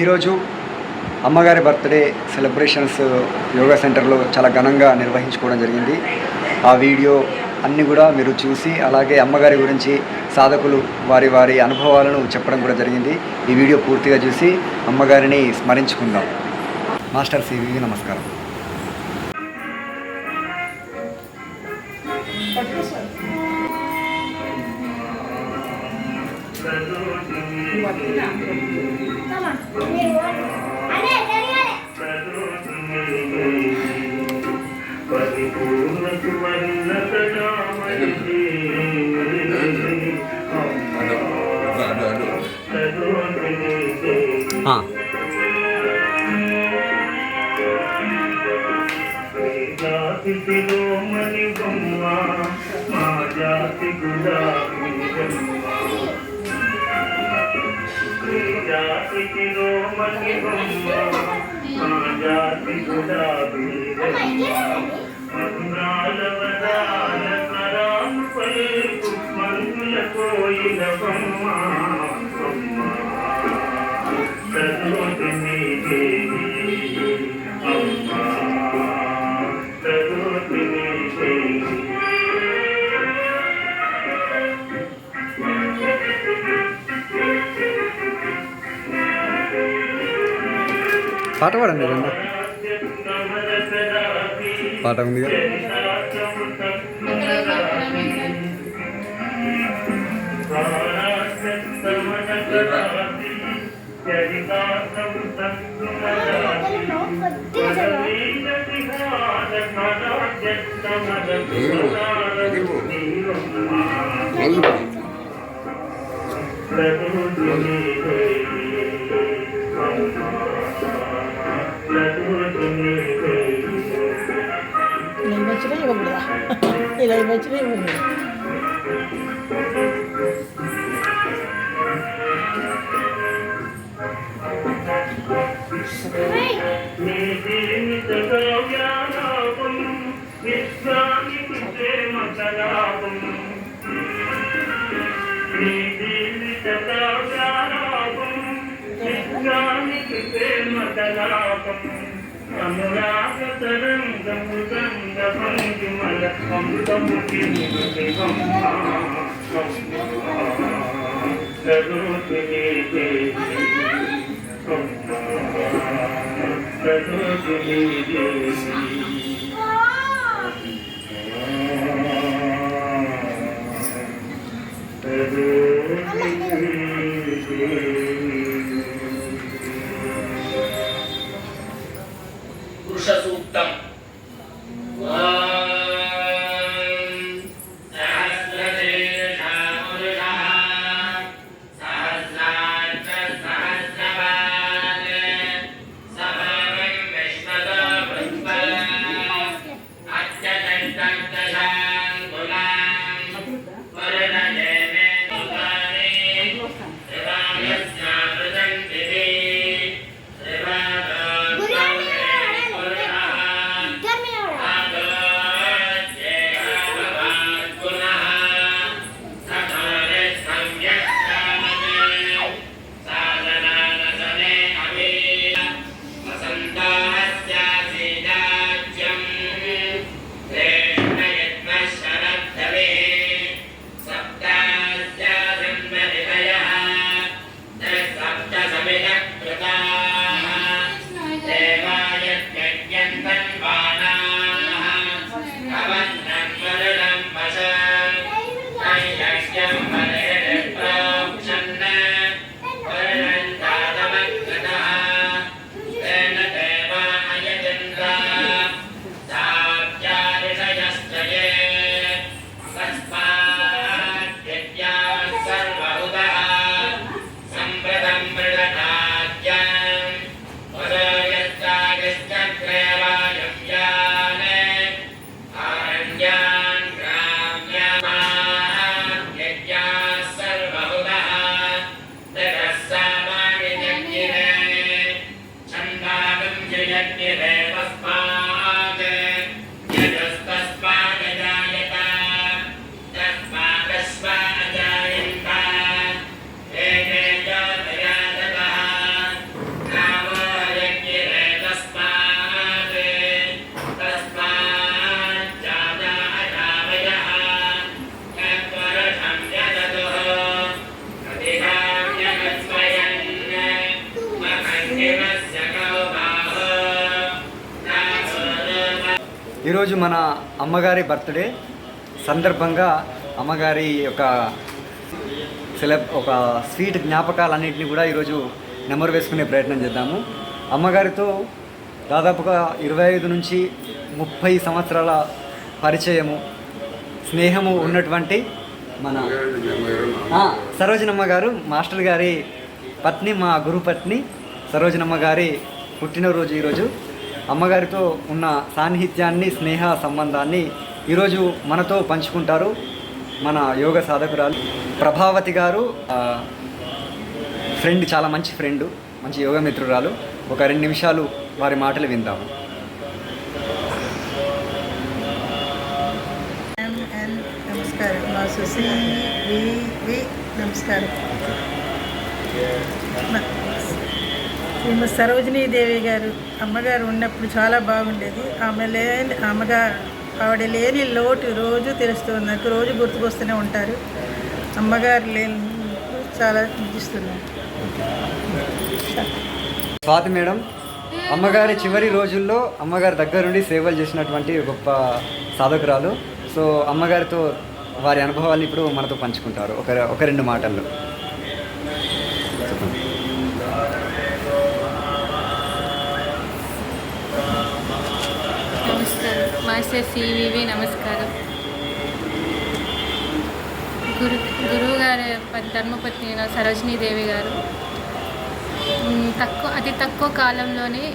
ఈరోజు అమ్మగారి birthday celebrations yoga సెంటర్లో చాలా ఘనంగా నిర్వహించుకోవడం జరిగింది. ఆ వీడియో అన్నీ కూడా మీరు చూసి అలాగే అమ్మగారి గురించి సాధకులు వారి వారి అనుభవాలను చెప్పడం కూడా జరిగింది. ఈ వీడియో పూర్తిగా చూసి అమ్మగారిని స్మరించుకుందాం. మాస్టర్ సివి నమస్కారం. మణి బొమ్మ మా జాతి గులాబీ జాతిలో మణి బొమ్మ మా జాతి గులాబీ మంగాల వరాల కరాలు పలుకు మంగుల కోయిల బొమ్మ సరోజిని దేవి పాట పాడండి రెండు పాట ఉందిగా. ఇలా ఇవ్వచ్చు ఇవ్వండి. అనురాగ తరంగము గంగ పంచుమల పంతముఖి సరోజిని దేవి సరోజిని దేవి పురుష సూక్తం. ఈరోజు మన అమ్మగారి బర్త్డే సందర్భంగా అమ్మగారి ఒక స్వీట్ జ్ఞాపకాలన్నింటినీ కూడా ఈరోజు నెమరు వేసుకునే ప్రయత్నం చేద్దాము. అమ్మగారితో దాదాపుగా 25 నుంచి 30 సంవత్సరాల పరిచయము, స్నేహము ఉన్నటువంటి మన సరోజనమ్మ గారు, మాస్టర్ గారి పత్ని, మా గురు పత్ని సరోజనమ్మ గారి పుట్టినరోజు ఈరోజు. అమ్మగారితో ఉన్న సాన్నిహిత్యాన్ని, స్నేహ సంబంధాన్ని ఈరోజు మనతో పంచుకుంటారు మన యోగ సాధకురాలు ప్రభావతి గారు. ఫ్రెండ్, చాలా మంచి ఫ్రెండు, మంచి యోగ మిత్రురాలు. ఒక 2 నిమిషాలు వారి మాటలు విందాము. నమస్కారం. మా సుశ్రీ నమస్కారం. శ్రీమతి సరోజినీదేవి గారు అమ్మగారు ఉన్నప్పుడు చాలా బాగుండేది. ఆవిడ లేని లోటు రోజు తెలుస్తుంది నాకు, రోజు గుర్తుకొస్తూనే ఉంటారు. అమ్మగారు లేని చాలా ఇస్తున్నాం. స్వాతి మేడం, అమ్మగారి చివరి రోజుల్లో అమ్మగారి దగ్గరుండి సేవలు చేసినటువంటి గొప్ప సాధకురాలు. సో అమ్మగారితో వారి అనుభవాన్ని ఇప్పుడు మనతో పంచుకుంటారు ఒక 2 మాటల్లో. నమస్కారం. మాస్టర్ సివివి నమస్కారం. గురువు గారి ధర్మపత్ని సరోజినీదేవి గారు అతి తక్కువ కాలంలోనే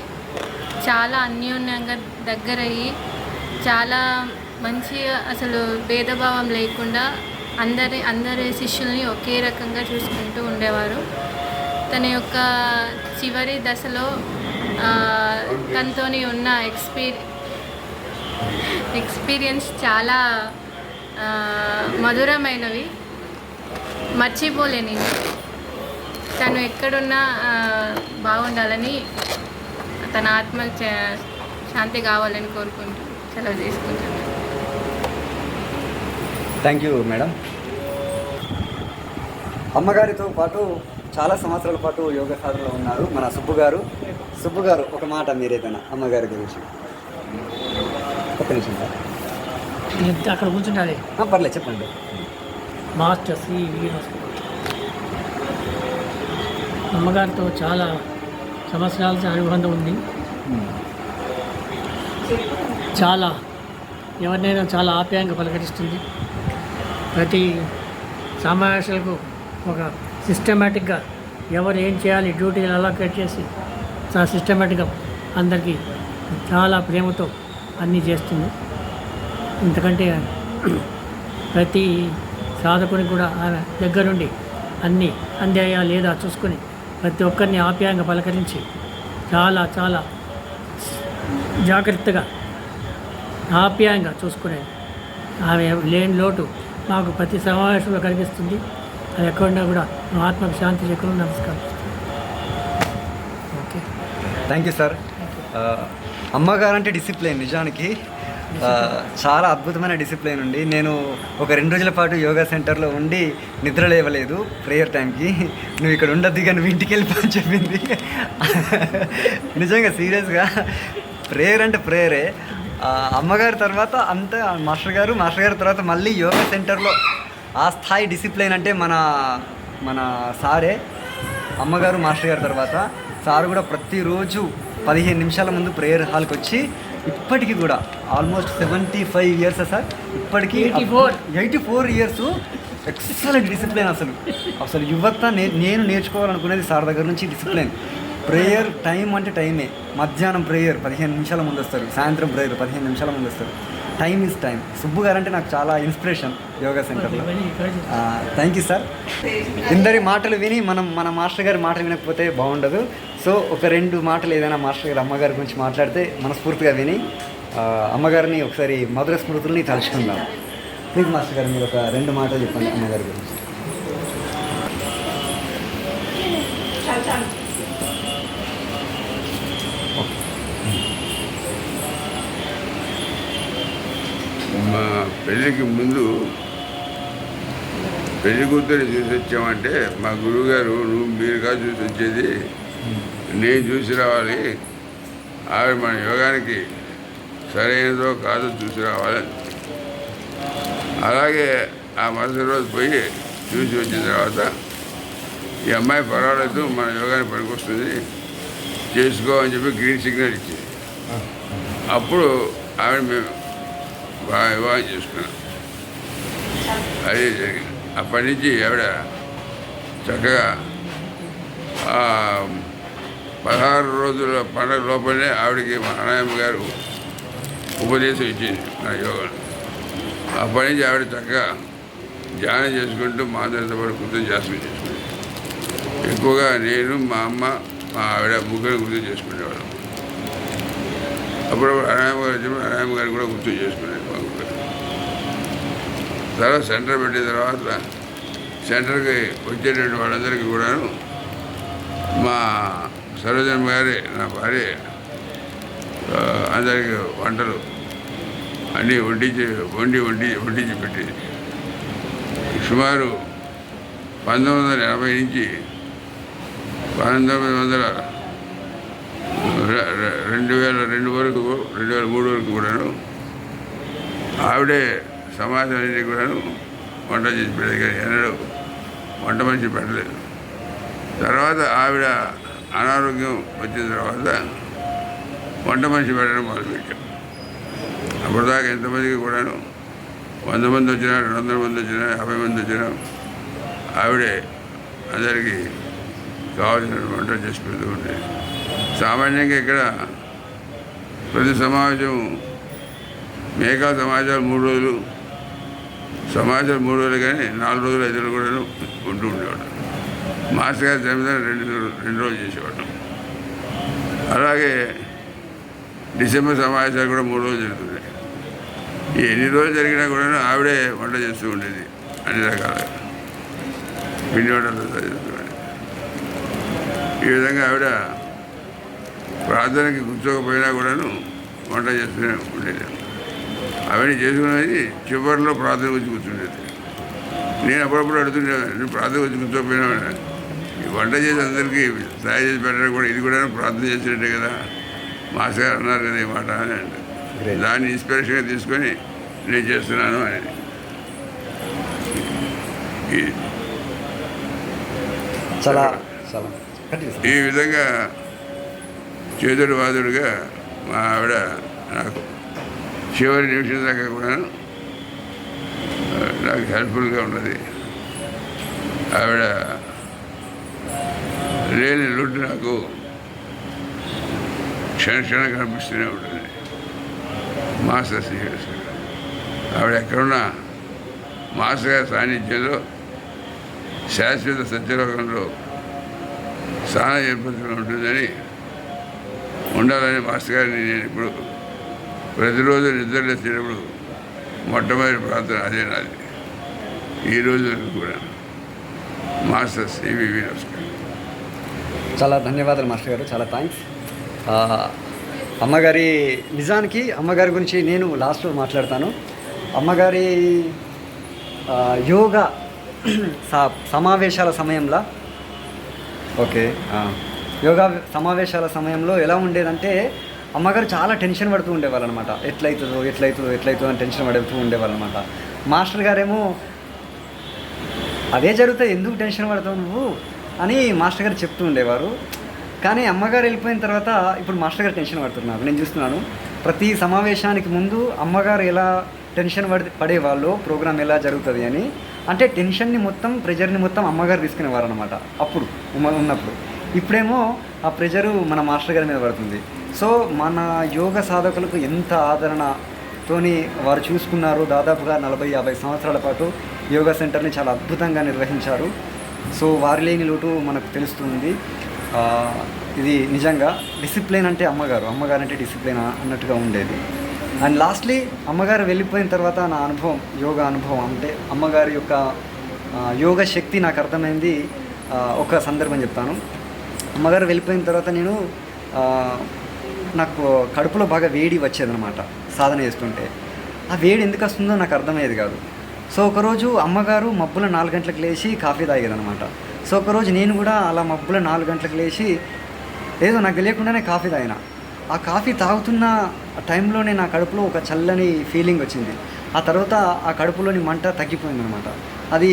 చాలా అన్యోన్యంగా దగ్గరయ్యి, చాలా మంచిగా, అసలు భేదభావం లేకుండా అందరి శిష్యుల్ని ఒకే రకంగా చూసుకుంటూ ఉండేవారు. తన యొక్క చివరి దశలో తనతోని ఉన్న ఎక్స్పీరియన్స్ చాలా మధురమైనవి, మర్చిపోలేని. తను ఎక్కడున్నా బాగుండాలని, తన ఆత్మ శాంతి కావాలని కోరుకుంటూ సెలవు తీసుకుంటాను. Thank you madam. అమ్మగారితో పాటు చాలా సంవత్సరాల పాటు యోగ సాధనలో ఉన్నారు మన సుబ్బు గారు. సుబ్బు గారు, ఒక మాట మీరేదైనా అమ్మగారి గురించి. ఒక్క నిమిషం సార్, అక్కడ కూర్చుంటాలి. పర్లేదు, చెప్పండి. మాస్టర్ సివి అమ్మగారితో చాలా సంవత్సరాల అనుబంధం ఉంది. చాలా ఎవరినైనా చాలా ఆప్యాయంగా పలకరిస్తుంది. ప్రతి సమావేశాలకు ఒక సిస్టమేటిక్గా ఎవరు ఏం చేయాలి, డ్యూటీలు అలొకేట్ చేసి చాలా సిస్టమేటిక్గా అందరికీ చాలా ప్రేమతో అన్నీ చేస్తుంది. ఎందుకంటే ప్రతి సాధకునికి కూడా ఆమె దగ్గరుండి అన్నీ అందాయా లేదా చూసుకొని ప్రతి ఒక్కరిని ఆప్యాయంగా పలకరించి చాలా చాలా జాగ్రత్తగా ఆప్యాయంగా చూసుకునేది. ఆమె లేని లోటు మాకు ప్రతి సమావేశంలో కనిపిస్తుంది. అది ఎక్కడున్నా కూడా ఆత్మకు శాంతి చెక్కులు. నమస్కారం. Okay, thank you sir. అమ్మగారంటే డిసిప్లిన్, నిజానికి చాలా అద్భుతమైన డిసిప్లిన్ ఉండి, నేను ఒక 2 రోజుల పాటు యోగా సెంటర్లో ఉండి నిద్ర లేవలేదు ప్రేయర్ టైంకి. నువ్వు ఇక్కడ ఉండద్దు, ఇక నువ్వు ఇంటికి వెళ్ళిపోని చెప్పింది. నిజంగా సీరియస్గా ప్రేయర్ అంటే ప్రేయరే. అమ్మగారి తర్వాత అంతే మాస్టర్ గారి తర్వాత మళ్ళీ యోగా సెంటర్లో ఆ స్థాయి డిసిప్లిన్ అంటే మన సారే. అమ్మగారు, మాస్టర్ గారి తర్వాత సార్ కూడా ప్రతిరోజు 15 నిమిషాల ముందు ప్రేయర్ హాల్కి వచ్చి ఇప్పటికీ కూడా ఆల్మోస్ట్ 75 ఇయర్స్ సార్, ఇప్పటికీ 84 ఇయర్స్. Excellent discipline. అసలు యువత నేను నేర్చుకోవాలనుకునేది సార్ దగ్గర నుంచి డిసిప్లిన్. ప్రేయర్ టైం అంటే టైమే. మధ్యాహ్నం ప్రేయర్ 15 నిమిషాల ముందు వస్తారు, సాయంత్రం ప్రేయర్ 15 నిమిషాల ముందు వస్తారు. Time is time. సుబ్బు గారు అంటే నాకు చాలా ఇన్స్పిరేషన్ యోగా సెంటర్లో. Thank you sir. ఇందరి మాటలు విని మన మాస్టర్ గారి మాటలు వినకపోతే బాగుండదు. సో ఒక 2 మాటలు ఏదైనా మాస్టర్ గారు అమ్మగారి గురించి మాట్లాడితే మనస్ఫూర్తిగా విని అమ్మగారిని ఒకసారి మధుర స్మృతుల్ని తలుచుకుందాం. ప్లీజ్ మాస్టర్ గారు, మీరు ఒక 2 మాటలు చెప్పండి అమ్మగారి గురించి. మా పెళ్ళికి ముందు పెళ్లి కూతురు చూసి వచ్చామంటే మా గురువుగారు, మీరుగా చూసి వచ్చేది, నేను చూసి రావాలి, ఆవిడ మన యోగానికి సరైనదో కాదో చూసి రావాలని. అలాగే ఆ మరుసటి రోజు పోయి చూసి వచ్చిన తర్వాత ఈ అమ్మాయి పర్వాలేదు, మన యోగానికి పనికొస్తుంది, చేసుకో అని చెప్పి గ్రీన్ సిగ్నల్ ఇచ్చింది. అప్పుడు ఆవిడ మేము వివాహం చేసుకున్నాం. అదే జరిగింది. అప్పటి నుంచి ఆవిడ చక్కగా 16 రోజుల పండుగ లోపలనే ఆవిడకి మా నాయమ్మ గారు ఉపదేశం ఇచ్చింది మన యోగా. అప్పటి నుంచి ఆవిడ చక్కగా ధ్యానం చేసుకుంటూ మా అందరితో పాటు గుర్తు చేసుకుంది. ఎక్కువగా నేను, మా అమ్మ, మా ఆవిడ ముగ్గురు గుర్తు చేసుకునేవాళ్ళం. అప్పుడు నాయమ్మ గారు వచ్చి నాయమ్మ గారు కూడా గుర్తు చేసుకునేది మా ముగ్గురు. తర్వాత సెంటర్ పెట్టిన తర్వాత సెంటర్కి వచ్చేటువంటి వాళ్ళందరికీ కూడాను మా సరోజమ్మ గారి, నా భార్య, అందరికీ వంటలు అన్నీ వడ్డించి పెట్టేది. సుమారు 1980 నుంచి 2002 వరకు, 2003 వరకు కూడాను ఆవిడే సమాజానికి కూడాను వంట చేసి పెట్టేది. కానీ ఎన్నడూ వంట మనిషి పెట్టలేదు. తర్వాత ఆవిడ అనారోగ్యం వచ్చిన తర్వాత వంట మనిషి పెట్టడం మొదలుపెట్టాం. అప్పటిదాకా ఎంతమందికి కూడాను 100 మంది వచ్చినా, 200 మంది వచ్చినా, 50 మంది వచ్చినా ఆవిడే అందరికీ కావాల్సిన వంట చేసి పెడుతూ ఉండేది. సామాన్యంగా ఇక్కడ ప్రతి సమావేశం మేకా సమాజాలు 3 రోజులు, సమాజాలు 3 రోజులు, కానీ 4 రోజులు 5 రోజులు కూడా ఉంటూ ఉండేవాడు. మాస్టర్ గారి జన్మదినం 2 రోజులు చేసేవాడు. అలాగే డిసెంబర్ సమావేశాలు కూడా 3 రోజులు జరుగుతున్నాయి. ఈ ఎన్ని రోజులు జరిగినా కూడా ఆవిడే వంట చేస్తూ ఉండేది. అన్ని రకాల పిండి వంటలు చేస్తుండేది. ఈ విధంగా ఆవిడ ప్రార్థనకి కూర్చోకపోయినా కూడాను వంట చేస్తూనే ఉండేది. అవన్నీ చేసుకునేది చివరిలో ప్రార్థన వచ్చి కూర్చుండేది. నేను అప్పుడప్పుడు అడుగుతుండేవాడిని, నువ్వు ప్రార్థన వచ్చి కూర్చోకపోయినా ఈ వంట చేసి అందరికీ తయారు చేసి పెట్టడం కూడా ఇది కూడా ప్రార్థన చేసినట్టే కదా, మాస్టర్ గారు అన్నారు కదా ఈ మాట అని అంటే దాన్ని ఇన్స్పిరేషన్గా తీసుకొని నేను చేస్తున్నాను అనేది. ఈ విధంగా చేదుడు వాదుడుగా మా ఆవిడ నాకు చివరి నిమిషం దాకా కూడా నాకు హెల్ప్ఫుల్గా ఉన్నది. ఆవిడ లేని లోటు నాకు క్షణ కనిపిస్తూనే ఉంటుంది. మాస్టర్ శ్రీహరి ఆవిడ ఎక్కడున్నా మాస్టర్ గారి సాన్నిధ్యంలో శాశ్వత సత్యలోకంలో స్థానం ఏర్పరచుకుని ఉంటుందని, ఉండాలని మాస్టర్ గారిని నేను ఇప్పుడు ప్రతిరోజు నిద్రలేసేటప్పుడు మొట్టమొదటి ప్రార్థన అదే నాది. ఈరోజు వరకు కూడా. మాస్టర్ సివివి నమస్కారం. చాలా ధన్యవాదాలు మాస్టర్ గారు, చాలా థ్యాంక్స్. అమ్మగారి నిజానికి అమ్మగారి గురించి నేను లాస్ట్లో మాట్లాడతాను. అమ్మగారి యోగా సమావేశాల సమయంలో యోగా సమావేశాల సమయంలో ఎలా ఉండేదంటే అమ్మగారు చాలా టెన్షన్ పడుతూ ఉండేవాళ్ళు అనమాట. ఎట్లయితుందో అని టెన్షన్ పడుతూ ఉండేవాళ్ళు అనమాట. మాస్టర్ గారేమో అదే జరిగితే ఎందుకు టెన్షన్ పడతావు నువ్వు అని మాస్టర్ గారు చెప్తూ ఉండేవారు. కానీ అమ్మగారు వెళ్ళిపోయిన తర్వాత ఇప్పుడు మాస్టర్ గారు టెన్షన్ పడుతున్నారు. నేను చూస్తున్నాను ప్రతి సమావేశానికి ముందు అమ్మగారు ఎలా టెన్షన్ పడేవాళ్ళు, ప్రోగ్రామ్ ఎలా జరుగుతుంది అని. అంటే టెన్షన్ని మొత్తం, ప్రెజర్ని మొత్తం అమ్మగారు తీసుకునేవారు అనమాట అప్పుడు ఉన్నప్పుడు. ఇప్పుడేమో ఆ ప్రెజరు మన మాస్టర్ గారి మీద పడుతుంది. సో మన యోగ సాధకులకు ఎంత ఆదరణతోని వారు చూసుకున్నారు. దాదాపుగా 40-50 సంవత్సరాల పాటు యోగా సెంటర్ని చాలా అద్భుతంగా నిర్వహించారు. సో వారి లేని లోటు మనకు తెలుస్తుంది. ఇది నిజంగా డిసిప్లిన్ అంటే అమ్మగారు అంటే డిసిప్లిన్ అన్నట్టుగా ఉండేది. అండ్ లాస్ట్లీ అమ్మగారు వెళ్ళిపోయిన తర్వాత నా అనుభవం, యోగా అనుభవం అంటే అమ్మగారి యొక్క యోగ శక్తి నాకు అర్థమైంది. ఒక సందర్భం చెప్తాను. అమ్మగారు వెళ్ళిపోయిన తర్వాత నాకు కడుపులో బాగా వేడి వచ్చేదనమాట సాధన చేస్తుంటే. ఆ వేడి ఎందుకు వస్తుందో నాకు అర్థమయ్యేది కాదు. సో ఒకరోజు అమ్మగారు మబ్బుల 4 గంటలకు లేచి కాఫీ తాగేదనమాట. సో ఒకరోజు నేను కూడా అలా మబ్బుల 4 గంటలకు లేచి ఏదో నాకు తెలియకుండానే కాఫీ తాగిన. ఆ కాఫీ తాగుతున్న టైంలోనే నా కడుపులో ఒక చల్లని ఫీలింగ్ వచ్చింది. ఆ తర్వాత ఆ కడుపులోని మంట తగ్గిపోయింది అనమాట. అది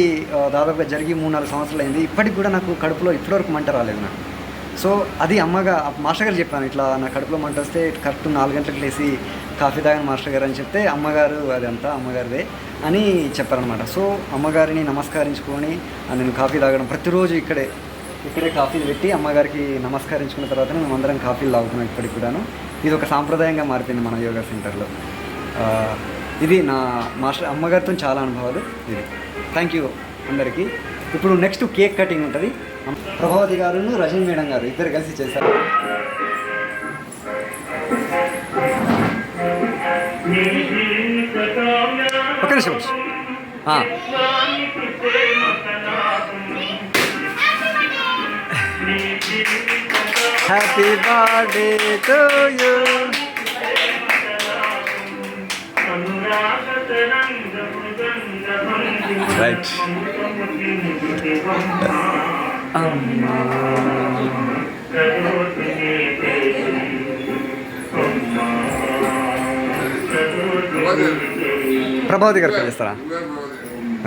దాదాపుగా జరిగి 3-4 సంవత్సరాలు అయింది. ఇప్పటికి కూడా నాకు కడుపులో ఇప్పటివరకు మంట రాలేదు నాకు. సో అది మాస్టర్ గారు చెప్పాను, ఇట్లా నా కడుపులో మంట వస్తే కరెక్ట్ 4 గంటలకు లేసి కాఫీ తాగాను మాస్టర్ గారు అని చెప్తే, అమ్మగారు అదంతా అమ్మగారిదే అని చెప్పారనమాట. సో అమ్మగారిని నమస్కరించుకొని నేను కాఫీ తాగడం ప్రతిరోజు ఇక్కడే కాఫీలు పెట్టి అమ్మగారికి నమస్కరించుకున్న తర్వాత మేము అందరం కాఫీలు తాగుతున్నాం ఇప్పటికి కూడాను. ఇది ఒక సాంప్రదాయంగా మారిపోయింది మన యోగా సెంటర్లో. ఇది నా మాస్టర్ అమ్మగారితో చాలా అనుభవాలు. ఇది థ్యాంక్ యూ అందరికీ. ఇప్పుడు నెక్స్ట్ కేక్ కటింగ్ ఉంటుంది. ప్రభావతి గారు రజని మేడం గారు ఇద్దరు కలిసి చేశారు. ఒక నిమిషం. Happy birthday to you. Right. Prabhavati garu కలిస్తారా?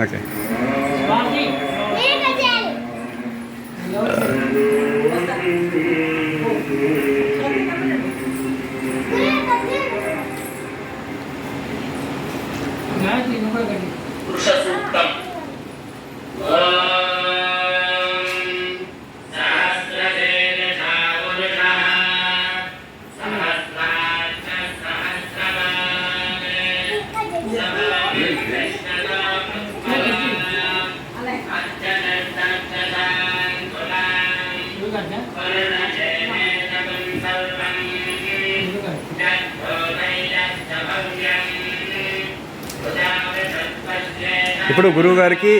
ఓకే. పురుష సూక్తం. ఇప్పుడు గురువు గారికి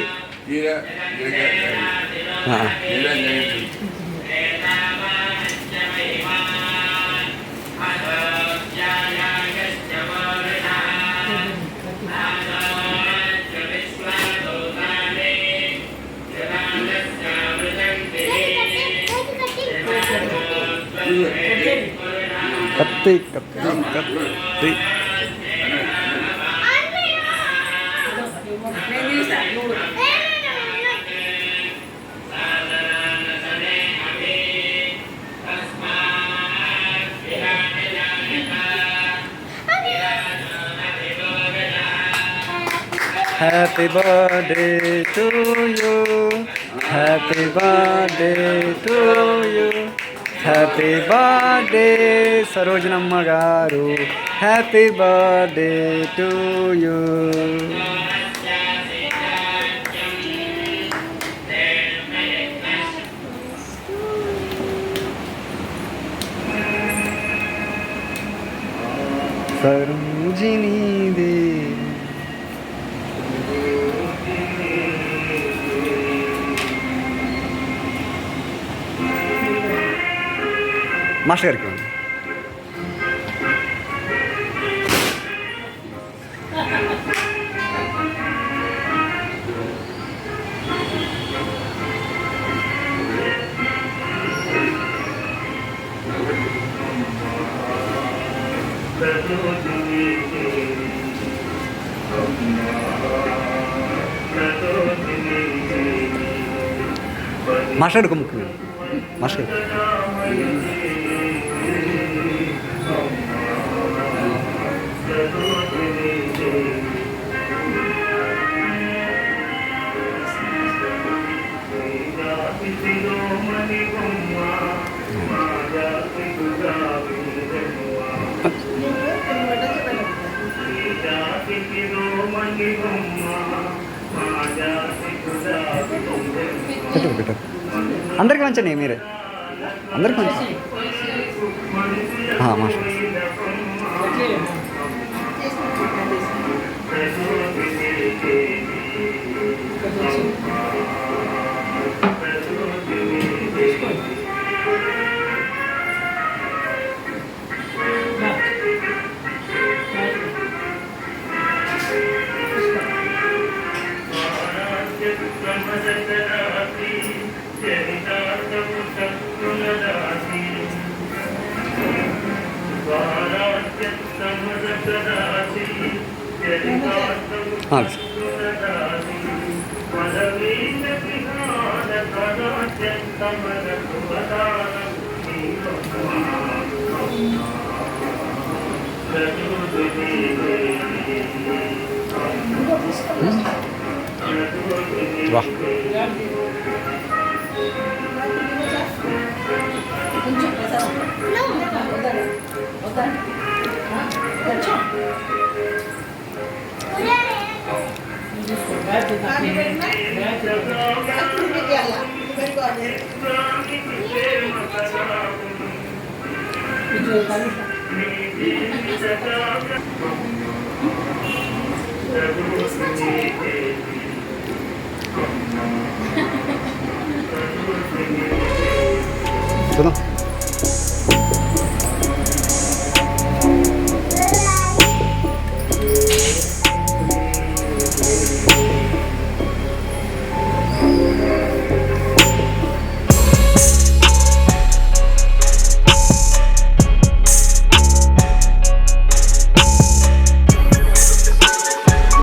కత్తి కత్తి కత్తి Happy birthday to you. Happy birthday to you. Happy birthday Sarojanamma garu. Happy birthday to you. Sarojini de master గారికి మాస్టర్ గారికి ముఖ్యం. మాస్టర్ పెట్టు అందరికి మంచండి, మీరే అందరికి మంచి మాస్టర్. వా सुनो